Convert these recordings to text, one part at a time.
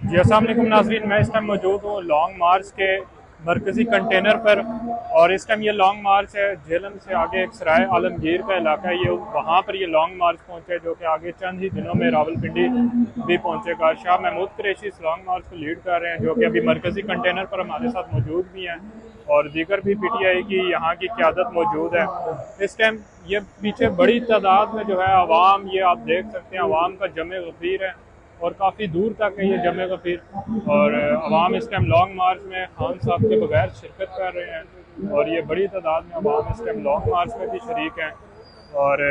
जी अस्सलाम वालेकुम नाज़रीन, मैं इस टाइम मौजूद हूँ लॉन्ग मार्च के मरकज़ी कंटेनर पर। और इस टाइम ये लॉन्ग मार्च है झेलम से आगे एक सराय आलमगीर का इलाका है, ये वहाँ पर ये लॉन्ग मार्च पहुँचे जो कि आगे चंद ही दिनों में रावलपिंडी भी पहुँचेगा। शाह महमूद कुरैशी इस लॉन्ग मार्च को लीड कर रहे हैं, जो कि अभी मरकज़ी कंटेनर पर हमारे साथ मौजूद भी हैं और दीगर भी PTI की यहाँ की क़यादत मौजूद है। इस टाइम ये पीछे बड़ी तादाद में जो है आवाम, ये आप देख सकते हैं आवाम का जमे गफ़ीर है और काफ़ी दूर तक है ये जमे गफ़ीर। और अवाम इस टाइम लॉन्ग मार्च में खान साहब के बगैर शिरकत कर रहे हैं और ये बड़ी तादाद में अवाम इस टाइम लॉन्ग मार्च में भी शरीक हैं। और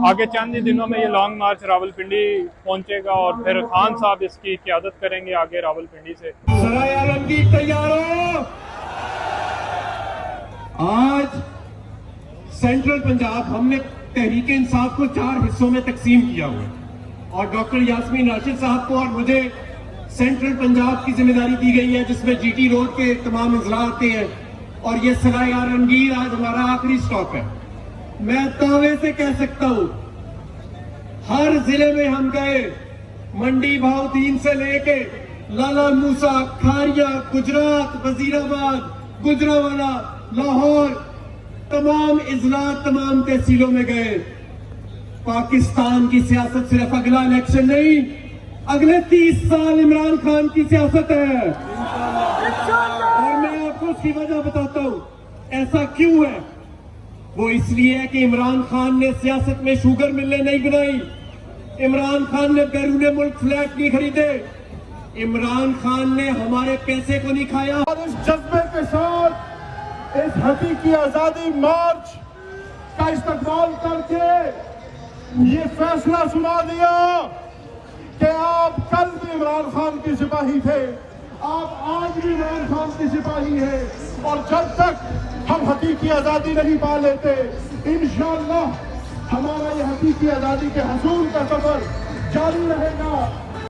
आगे चंद ही दिनों में ये लॉन्ग मार्च रावलपिंडी पहुंचेगा और फिर खान साहब इसकी क़यादत करेंगे आगे रावलपिंडी से। सराय आलमगीर तैयार हो। आज सेंट्रल पंजाब हमने तहरीक इंसाफ को 4 हिस्सों में तकसीम किया हुआ है और डॉक्टर यास्मीन राशिद साहब को और मुझे सेंट्रल पंजाब की जिम्मेदारी दी गई है, जिसमें GT रोड के तमाम अजला आते हैं और ये सराय आलमगीर आज हमारा आखिरी स्टॉप है। मैं दावे से कह सकता हूं हर जिले में हम गए, मंडी भावदीन से लेके लाला मूसा, खारिया, गुजरात, वजीराबाद, गुजरावाला, लाहौर, तमाम इजला, तमाम तहसीलों में गए। पाकिस्तान की सियासत सिर्फ अगला इलेक्शन नहीं, अगले 30 साल इमरान खान की सियासत है और मैं आपको उसकी वजह बताता हूं ऐसा क्यों है। वो इसलिए है कि इमरान खान ने सियासत में शुगर मिलें नहीं बनाई, इमरान खान ने बैरून मुल्क फ्लैट नहीं खरीदे, इमरान खान ने हमारे पैसे को नहीं खाया। और इस जज्बे के साथ इस हकीकी आजादी मार्च का इस्तकबाल करके ये फैसला सुना दिया कि आप कल भी इमरान खान के सिपाही थे, आप आज भी इमरान खान के सिपाही हैं और जब तक हम हकीकी आजादी नहीं पा लेते इंशाअल्लाह हमारा ये हकीकी आजादी के हसूल का सफर जारी रहेगा।